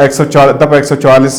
144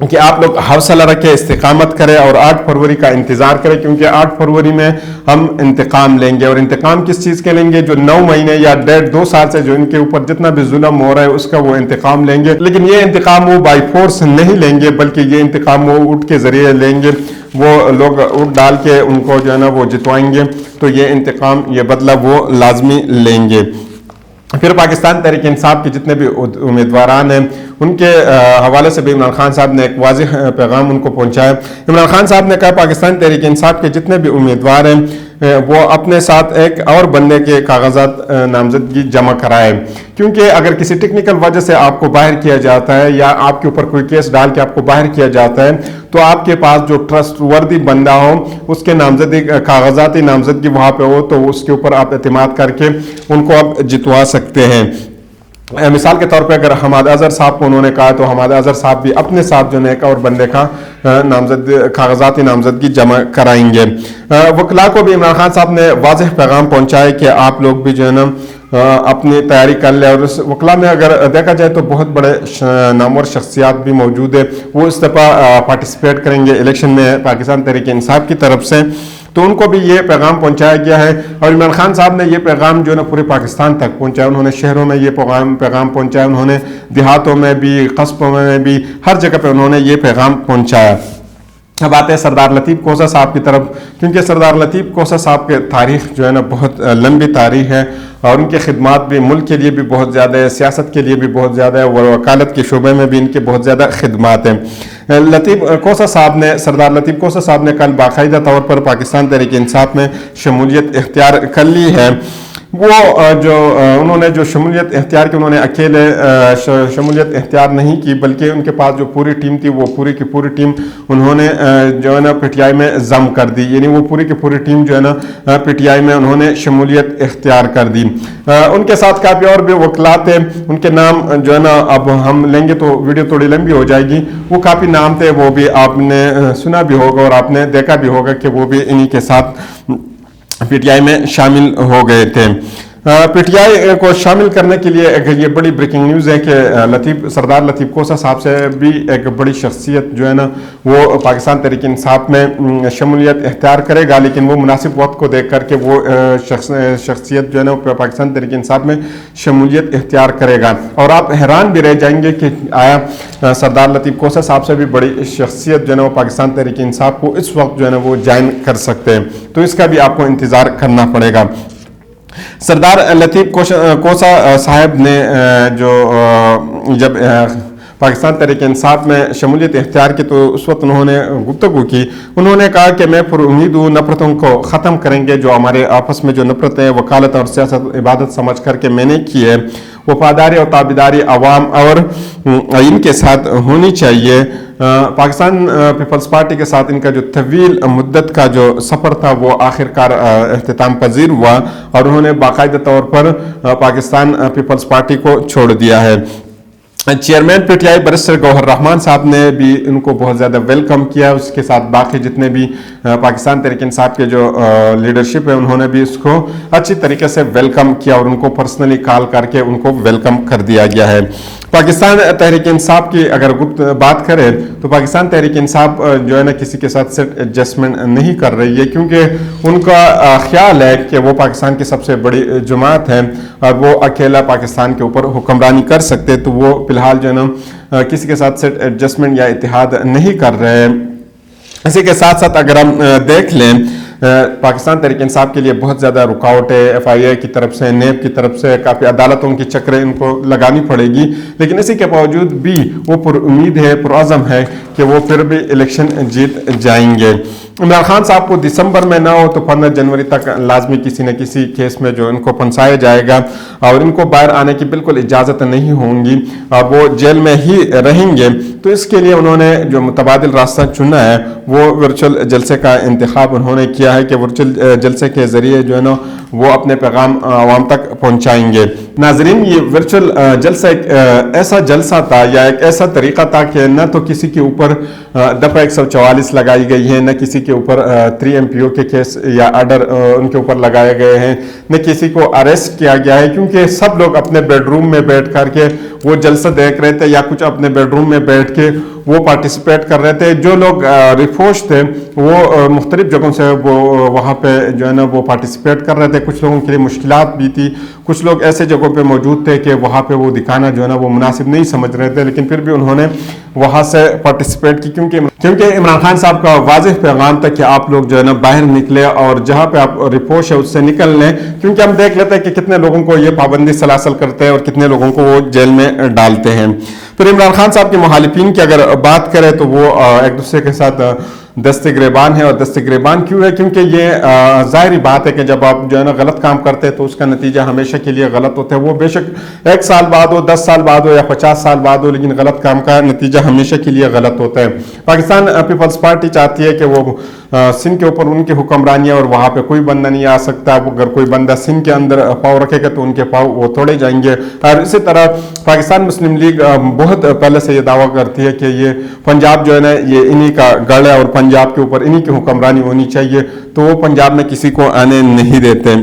کہ آپ لوگ حوصلہ رکھیں، استقامت کریں اور 8 فروری کا انتظار کریں، کیونکہ 8 فروری میں ہم انتقام لیں گے۔ اور انتقام کس چیز کے لیں گے؟ جو 9 مہینے یا 1.5-2 سال سے جو ان کے اوپر جتنا بھی ظلم ہو رہا ہے اس کا وہ انتقام لیں گے۔ لیکن یہ انتقام وہ بائی فورس نہیں لیں گے، بلکہ یہ انتقام وہ اٹھ کے ذریعے لیں گے، وہ لوگ اٹھ ڈال کے ان کو جو ہے نا وہ جتوائیں گے، تو یہ انتقام، یہ بدلہ وہ لازمی لیں گے۔ پھر پاکستان تحریک انصاف کے جتنے بھی امیدواران ہیں ان کے حوالے سے بھی عمران خان صاحب نے ایک واضح پیغام ان کو پہنچایا۔ عمران خان صاحب نے کہا پاکستان تحریک انصاف کے جتنے بھی امیدوار ہیں وہ اپنے ساتھ ایک اور بندے کے کاغذات نامزدگی جمع کرائے، کیونکہ اگر کسی ٹیکنیکل وجہ سے آپ کو باہر کیا جاتا ہے یا آپ کے اوپر کوئی کیس ڈال کے آپ کو باہر کیا جاتا ہے تو آپ کے پاس جو ٹرسٹ وردی بندہ ہو اس کے کاغذاتی نامزدگی وہاں پہ ہو تو اس کے اوپر آپ اعتماد کر کے ان کو آپ جتوا سکتے ہیں۔ مثال کے طور پہ اگر حماد اظہر صاحب کو انہوں نے کہا تو حماد اظہر صاحب بھی اپنے ساتھ جو ہے ایک اور بندے کا کاغذاتی نامزدگی جمع کرائیں گے۔ وکلاء کو بھی عمران خان صاحب نے واضح پیغام پہنچایا کہ آپ لوگ بھی جو ہے نا اپنی تیاری کر لیں، اور اس وکلاء میں اگر دیکھا جائے تو بہت بڑے نامور شخصیات بھی موجود ہیں، وہ اس دفعہ پارٹیسپیٹ کریں گے الیکشن میں پاکستان تحریک انصاف کی طرف سے، تو ان کو بھی یہ پیغام پہنچایا گیا ہے۔ اور عمران خان صاحب نے یہ پیغام جو ہے نا پورے پاکستان تک پہنچایا، انہوں نے شہروں میں یہ پیغام پہنچایا، انہوں نے دیہاتوں میں بھی، قصبوں میں بھی، ہر جگہ پہ انہوں نے یہ پیغام پہنچایا۔ اب آتے ہیں سردار لطیف کوسہ صاحب کی طرف، کیونکہ سردار لطیف کوسہ صاحب کے تاریخ جو ہے نا بہت لمبی تاریخ ہے اور ان کے خدمات بھی ملک کے لیے بھی بہت زیادہ ہے، سیاست کے لیے بھی بہت زیادہ ہے، اور وکالت کے شعبے میں بھی ان کے بہت زیادہ خدمات ہیں۔ سردار لطیف کوسہ صاحب نے کل باقاعدہ طور پر پاکستان تحریک انصاف میں شمولیت اختیار کر لی ہے۔ وہ انہوں نے جو شمولیت اختیار کی، انہوں نے اکیلے شمولیت اختیار نہیں کی، بلکہ ان کے پاس جو پوری ٹیم تھی وہ پوری کی پوری ٹیم انہوں نے جو ہے نا پی ٹی آئی میں ضم کر دی، یعنی وہ پوری کی پوری ٹیم جو ہے نا پی ٹی آئی میں انہوں نے شمولیت اختیار کر دی۔ ان کے ساتھ کافی اور بھی وکلاء تھے، ان کے نام جو ہے نا اب ہم لیں گے تو ویڈیو تھوڑی لمبی ہو جائے گی، وہ کافی نام تھے، وہ بھی آپ نے سنا بھی ہوگا اور آپ نے دیکھا بھی ہوگا کہ وہ بھی انہی کے ساتھ پی ٹی آئی میں شامل ہو گئے تھے۔ پی ٹی آئی کو شامل کرنے کے لیے ایک یہ بڑی بریکنگ نیوز ہے کہ سردار لطیف کوسہ صاحب سے بھی ایک بڑی شخصیت جو ہے نا وہ پاکستان تحریک انصاف میں شمولیت اختیار کرے گا، لیکن وہ مناسب وقت کو دیکھ کر کے وہ شخصیت جو ہے نا پاکستان تحریک انصاف میں شمولیت اختیار کرے گا۔ اور آپ حیران بھی رہ جائیں گے کہ آیا سردار لطیف کوسہ صاحب سے بھی بڑی شخصیت جو ہے نا وہ پاکستان تحریک انصاف کو اس وقت جو ہے نا وہ جوائن کر سکتے ہیں، تو اس کا بھی آپ کو انتظار کرنا پڑے گا۔ سردار لطیف کوسہ صاحب نے جب پاکستان تحریک انصاف میں شمولیت اختیار کی تو اس وقت انہوں نے گفتگو کی، انہوں نے کہا کہ میں پر امید ہوں نفرتوں کو ختم کریں گے، جو ہمارے آپس میں جو نفرتیں وکالت اور سیاست عبادت سمجھ کر کے میں نے کی ہے، وفاداری اور تابعداری عوام اور ان کے ساتھ ہونی چاہیے۔ پاکستان پیپلز پارٹی کے ساتھ ان کا جو طویل مدت کا جو سفر تھا وہ آخر کار اختتام پذیر ہوا اور انہوں نے باقاعدہ طور پر پاکستان پیپلز پارٹی کو چھوڑ دیا ہے۔ چیئرمین پی ٹی آئی برسٹر گوہر رحمان صاحب نے بھی ان کو بہت زیادہ ویلکم کیا، اس کے ساتھ باقی جتنے بھی پاکستان تحریک انصاف کے جو لیڈرشپ ہے انہوں نے بھی اس کو اچھی طریقے سے ویلکم کیا اور ان کو پرسنلی کال کر کے ان کو ویلکم کر دیا گیا ہے۔ پاکستان تحریک انصاف کی اگر بات کریں تو پاکستان تحریک انصاف جو ہے نا کسی کے ساتھ سیٹ ایڈجسٹمنٹ نہیں کر رہی ہے، کیونکہ ان کا خیال ہے کہ وہ پاکستان کی سب سے بڑی جماعت ہے اور وہ اکیلا پاکستان کے اوپر حکمرانی کر سکتے، تو وہ فی الحال جو ہے نا کسی کے ساتھ سیٹ ایڈجسٹمنٹ یا اتحاد نہیں کر رہے۔ اسی کے ساتھ ساتھ اگر ہم دیکھ لیں پاکستان تحریک انصاف کے لیے بہت زیادہ رکاوٹ ہے، ایف آئی اے کی طرف سے، نیب کی طرف سے، کافی عدالتوں کی چکریں ان کو لگانی پڑے گی، لیکن اسی کے باوجود بھی وہ پر امید ہے، پرعزم ہے کہ وہ پھر بھی الیکشن جیت جائیں گے۔ عمران خان صاحب کو دسمبر میں نہ ہو تو 15 جنوری تک لازمی کسی نہ کسی کیس میں جو ان کو پھنسایا جائے گا اور ان کو باہر آنے کی بالکل اجازت نہیں ہوں گی اور وہ جیل میں ہی رہیں گے، تو اس کے لیے انہوں نے جو متبادل راستہ چنا ہے وہ ورچوئل جلسے کا انتخاب انہوں نے کیا ہے کہ ورچوئل جلسے کے ذریعے جو ہے نا وہ اپنے پیغام عوام تک پہنچائیں گے۔ ناظرین، یہ ورچوئل جلسہ ایک ایسا جلسہ تھا یا ایک ایسا طریقہ تھا کہ نہ تو کسی کے اوپر دفعہ 144 لگائی گئی ہے، نہ کسی کے اوپر 3 MPO کے کیس یا آرڈر ان کے اوپر لگائے گئے ہیں، نہ کسی کو اریسٹ کیا گیا ہے، کیونکہ سب لوگ اپنے بیڈ روم میں بیٹھ کر کے وہ جلسہ دیکھ رہے تھے یا کچھ اپنے بیڈ روم میں بیٹھ کے وہ پارٹیسپیٹ کر رہے تھے. جو لوگ رفوش تھے وہ مختلف جگہوں سے وہ وہاں پہ جو ہے نا وہ پارٹیسپیٹ کر رہے تھے. کچھ لوگوں کے لیے مشکلات بھی تھی, کچھ لوگ ایسے جگہوں پہ موجود تھے کہ وہاں پہ وہ دکھانا جو ہے نا وہ مناسب نہیں سمجھ رہے تھے, لیکن پھر بھی انہوں نے وہاں سے پارٹیسپیٹ کی, کیونکہ عمران خان صاحب کا واضح پیغام تھا کہ آپ لوگ جو ہے نا باہر نکلے اور جہاں پہ آپ رپوش ہے اس سے نکل لیں, کیونکہ ہم دیکھ لیتے ہیں کہ کتنے لوگوں کو یہ پابندی سلاسل کرتے ہیں اور کتنے لوگوں کو وہ جیل میں ڈالتے ہیں. پھر عمران خان صاحب کے مخالفین کی اگر بات کریں تو وہ ایک دوسرے کے ساتھ دست گریبان ہے. اور دست گریبان کیوں ہے؟ کیونکہ یہ ظاہری بات ہے کہ جب آپ جو ہے نا غلط کام کرتے ہیں تو اس کا نتیجہ ہمیشہ کے لیے غلط ہوتا ہے. وہ بے شک 1 سال بعد ہو, 10 سال بعد ہو یا 50 سال بعد ہو, لیکن غلط کام کا نتیجہ ہمیشہ کے لیے غلط ہوتا ہے. پاکستان پیپلز پارٹی چاہتی ہے کہ وہ سندھ کے اوپر ان کی حکمرانی ہے اور وہاں پہ کوئی بندہ نہیں آ سکتا. اگر کوئی بندہ سندھ کے اندر پاؤں رکھے گا تو ان کے پاؤں وہ توڑے جائیں گے. اور اسی طرح پاکستان مسلم لیگ بہت پہلے سے یہ دعویٰ کرتی ہے کہ یہ پنجاب جو ہے نا یہ انہی کا گڑھ ہے اور پنجاب کے اوپر انہی کی حکمرانی ہونی چاہیے, تو وہ پنجاب میں کسی کو آنے نہیں دیتے.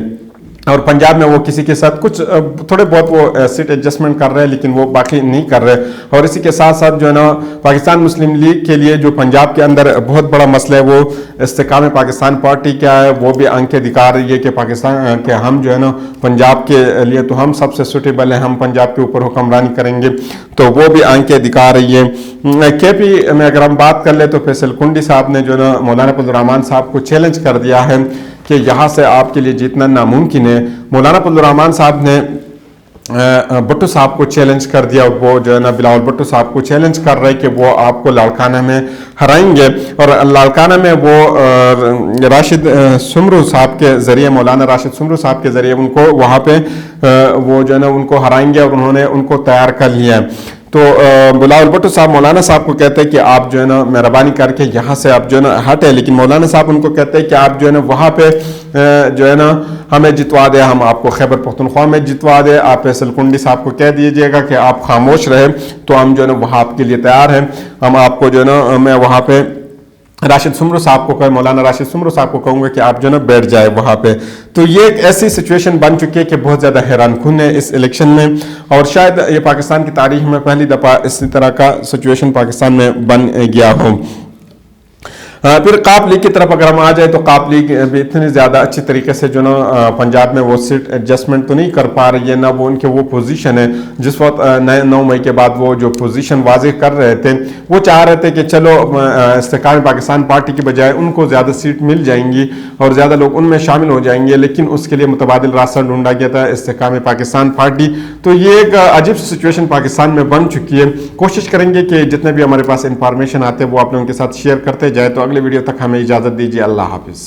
اور پنجاب میں وہ کسی کے ساتھ کچھ تھوڑے بہت وہ سیٹ ایڈجسٹمنٹ کر رہے ہیں, لیکن وہ باقی نہیں کر رہے. اور اسی کے ساتھ ساتھ جو ہے نا پاکستان مسلم لیگ کے لیے جو پنجاب کے اندر بہت بڑا مسئلہ ہے وہ استحکام پاکستان پارٹی کیا ہے, وہ بھی آنکھیں دکھا رہی ہے کہ پاکستان کہ ہم جو ہے نا پنجاب کے لیے تو ہم سب سے سوٹیبل ہیں, ہم پنجاب کے اوپر حکمرانی کریں گے, تو وہ بھی آنکھیں دکھا رہی ہے. کے پی میں اگر ہم بات کر لیں تو فیصل کنڈی صاحب نے جو ہے نا مولانا فضل الرحمان صاحب کو چیلنج کر دیا ہے کہ یہاں سے آپ کے لیے جیتنا ناممکن ہے. مولانا فضل الرحمان صاحب نے بٹو صاحب کو چیلنج کر دیا, وہ جو ہے نا بلاول بٹو صاحب کو چیلنج کر رہے کہ وہ آپ کو لاڑکانہ میں ہرائیں گے. اور لاڑکانہ میں وہ راشد سمرو صاحب کے ذریعے, مولانا راشد سمرو صاحب کے ذریعے ان کو وہاں پہ وہ جو ہے نا ان کو ہرائیں گے, اور انہوں نے ان کو تیار کر لیا ہے. تو بلاول بٹو صاحب مولانا صاحب کو کہتے ہیں کہ آپ جو ہے نا مہربانی کر کے یہاں سے آپ جو ہے نا ہٹے, لیکن مولانا صاحب ان کو کہتے ہیں کہ آپ جو ہے نا وہاں پہ جو ہے نا ہمیں جتوا دے, ہم آپ کو خیبر پختونخوا میں جتوا دے. آپ فیصل کنڈی صاحب کو کہہ دیجیے گا کہ آپ خاموش رہے, تو ہم جو ہے نا وہاں آپ کے لیے تیار ہیں. ہم آپ کو جو ہے نا میں وہاں پہ راشد سمرو صاحب کو مولانا راشد سمرو صاحب کو کہوں گا کہ آپ جو ہے نا بیٹھ جائے وہاں پہ. تو یہ ایک ایسی سچویشن بن چکی ہے کہ بہت زیادہ حیران کن ہے اس الیکشن میں, اور شاید یہ پاکستان کی تاریخ میں پہلی دفعہ اسی طرح کا سچویشن پاکستان میں بن گیا ہو. پھر قاپ لیگ کی طرف اگر ہم آ جائے تو قاپ لیگ بھی اتنی زیادہ اچھی طریقے سے جو نا پنجاب میں وہ سیٹ ایڈجسٹمنٹ تو نہیں کر پا رہی ہے, نہ وہ ان کے وہ پوزیشن ہے جس وقت 9 مئی کے بعد وہ جو پوزیشن واضح کر رہے تھے, وہ چاہ رہے تھے کہ چلو استحکام پاکستان پارٹی کی بجائے ان کو زیادہ سیٹ مل جائیں گی اور زیادہ لوگ ان میں شامل ہو جائیں گے, لیکن اس کے لیے متبادل راستہ ڈھونڈا گیا تھا استحکام پاکستان پارٹی. تو یہ ایک عجیب سی سچویشن پاکستان میں بن چکی ہے. کوشش کریں گے کہ جتنے بھی ہمارے پاس انفارمیشن آتے ہیں وہ آپ لوگوں کے ساتھ شیئر کرتے جائے. تو اگلے ویڈیو تک ہمیں اجازت دیجیے. اللہ حافظ.